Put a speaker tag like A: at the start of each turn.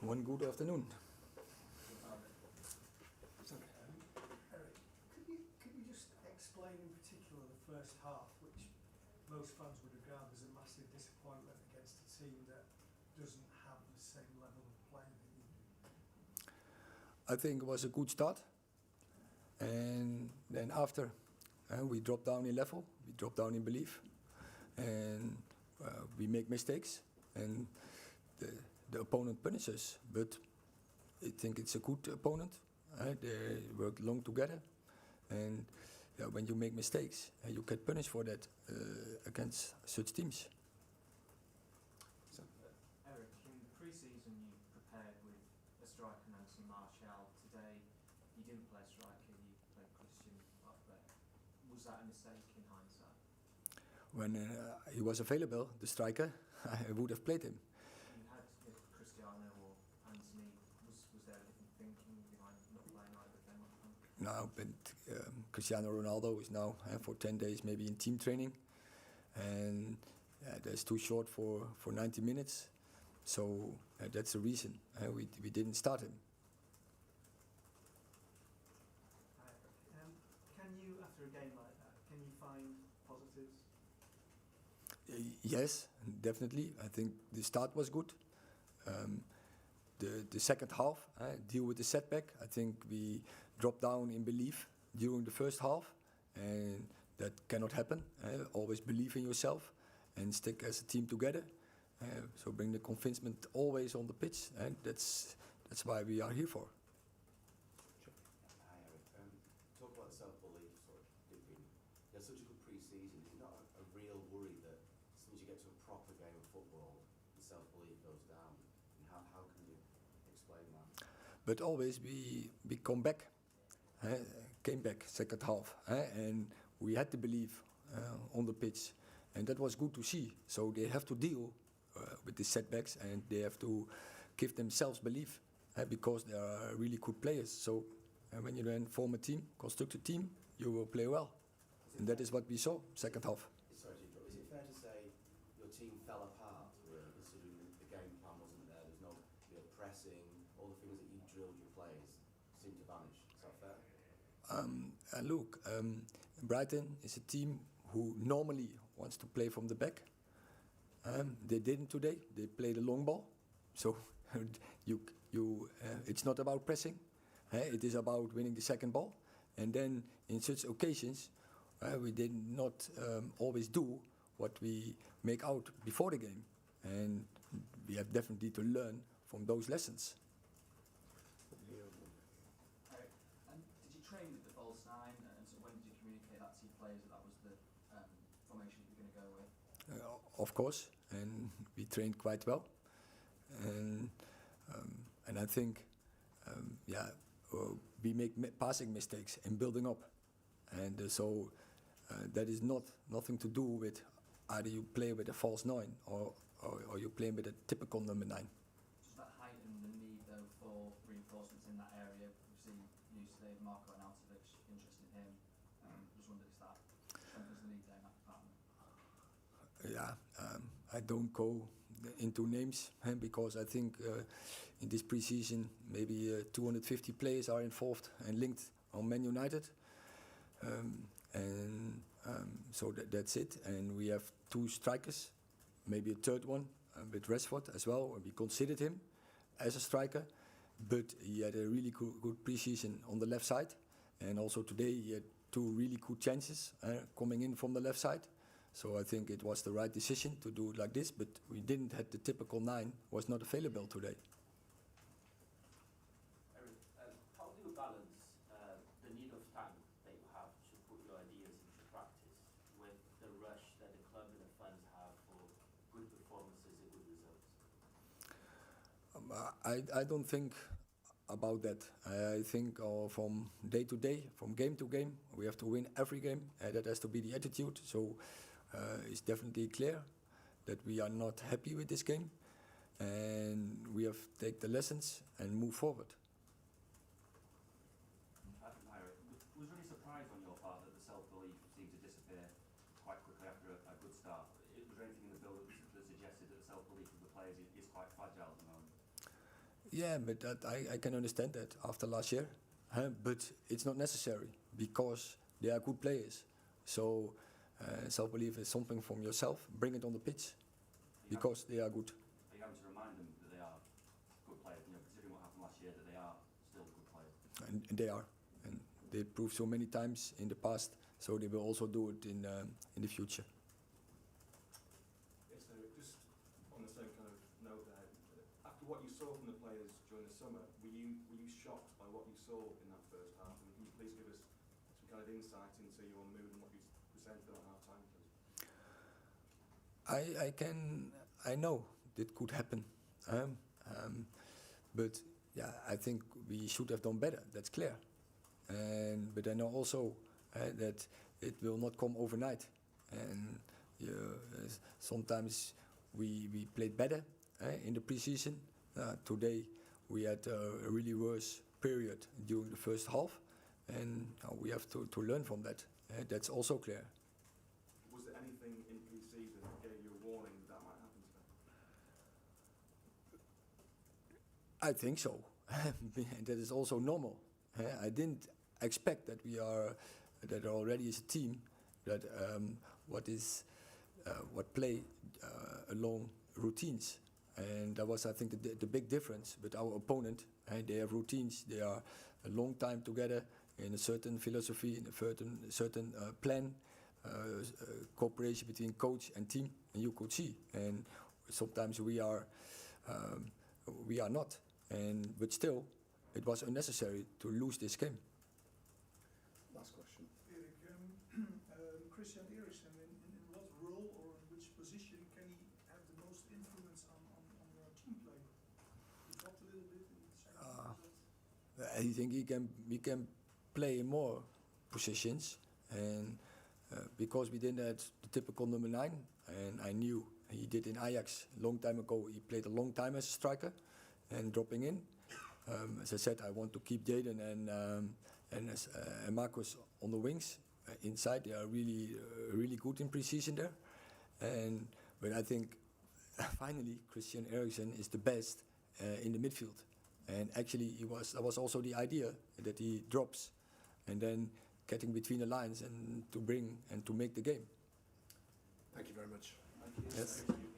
A: One good afternoon.
B: Erik, could you just explain in particular the first half, which most fans would regard as a massive disappointment against a team that doesn't have the same level of play that you do?
A: I think it was a good start, and then after we dropped down in level, we dropped down in belief, and we make mistakes, and the opponent punishes. But I think it's a good opponent. They work long together, and when you make mistakes, you get punished for that against such teams.
C: Erik, in pre-season you prepared with a striker, Nelson Martial. Today you didn't play a striker, you played Christian up there. Was that a mistake in hindsight?
A: When he was available, the striker, I would have played him.
C: You had Cristiano or Anthony. Was there a different thinking behind not playing either of them up front?
A: No, but Cristiano Ronaldo is now for 10 days maybe in team training, and that's too short for 90 minutes. So that's the reason we didn't start him.
B: Can you, after a game like that, can you find positives?
A: Yes, definitely. I think the start was good. The second half, deal with the setback. I think we dropped down in belief during the first half, and that cannot happen. Always believe in yourself and stick as a team together. So bring the convincement always on the pitch, and that's why we are here for.
D: Sure. Hi Erik. Talk about self-belief. You had such a good pre-season. Is it not a real worry that as soon as you get to a proper game of football, the self-belief goes down? And how can you explain that?
A: But always we come back, came back second half, and we had to believe on the pitch, and that was good to see. So they have to deal with the setbacks, and they have to give themselves belief because they are really good players. So when you then form a team, construct a team, you will play well, and that is what we saw second half.
D: Sorry to interrupt. Is it fair to say your team fell apart, really, considering the game plan wasn't there? There's no real pressing, all the things that you drilled your players seemed to vanish. Is that fair?
A: Look, Brighton is a team who normally wants to play from the back. They didn't today. They played a long ball. So it's not about pressing. It is about winning the second ball. And then in such occasions, we did not always do what we make out before the game. And we have definitely to learn from those lessons.
E: Erik, did you train with the false nine, and so when did you communicate that to your players that was the formation you were going to go with?
A: Of course, and we trained quite well, and I think we make passing mistakes in building up, and so that is nothing to do with either you play with a false nine or you play with a typical number 9.
E: Does that heighten the need though for reinforcements in that area? We've seen news today, Marko Arnautovic, interest in him. Just wondered if that strengthens the need there in that department.
A: I don't go into names because I think in this pre-season maybe 250 players are involved and linked on Man United, so that's it. And we have 2 strikers, maybe a third one with Rashford as well. We considered him as a striker, but he had a really good pre-season on the left side, and also today he had 2 really good chances coming in from the left side. So I think it was the right decision to do it like this, but we didn't have the typical 9, was not available today.
F: Erik, how do you balance the need of time that you have to put your ideas into practice with the rush that the club and the fans have for good performances and good results?
A: I don't think about that. I think from day to day, from game to game, we have to win every game. That has to be the attitude. So it's definitely clear that we are not happy with this game, and we have to take the lessons and move forward.
G: Was there any surprise on your part that the self-belief seemed to disappear quite quickly after a good start? Was there anything in the build-up that suggested that the self-belief of the players is quite fragile at the moment?
A: Yeah, but that I can understand that after last year, but it's not necessary because they are good players. So self-belief is something from yourself. Bring it on the pitch because they are good.
G: Are you having to remind them that they are good players? You know, considering what happened last year, that they are still good players.
A: And they are, and they proved so many times in the past. So they will also do it in the future.
H: Yes, so just on the same kind of note there, after what you saw from the players during the summer, were you shocked by what you saw in that first half? And can you please give us some kind of insight into your mood and what you presented at half time, please?
A: I know that could happen, but yeah, I think we should have done better. That's clear, but I know also that it will not come overnight, and sometimes we played better in the preseason. Today we had a really worse period during the first half, and we have to learn from that. That's also clear.
H: Was there anything in pre-season that gave you a warning that might happen today?
A: I think so. That is also normal. I didn't expect that we are that already is a team that what play along routines, and that was I think the big difference. But our opponent, they have routines. They are a long time together in a certain philosophy, in a certain plan, cooperation between coach and team, and you could see. And sometimes we are not. But still, it was unnecessary to lose this game.
I: Last question.
B: Erik, Christian Eriksen, in what role or in which position can he have the most influence on your team play? He dropped a little bit in the second half.
A: I think he can play in more positions, and because we didn't have the typical number 9, and I knew he did in Ajax a long time ago. He played a long time as a striker and dropping in. As I said, I want to keep Jaden and Marcus on the wings. Inside, they are really good in pre-season there. But I think finally Christian Eriksen is the best in the midfield. And actually, that was also the idea that he drops and then getting between the lines and to bring and to make the game.
I: Thank you very much.
H: Thank you.
A: Yes.
H: Thank you.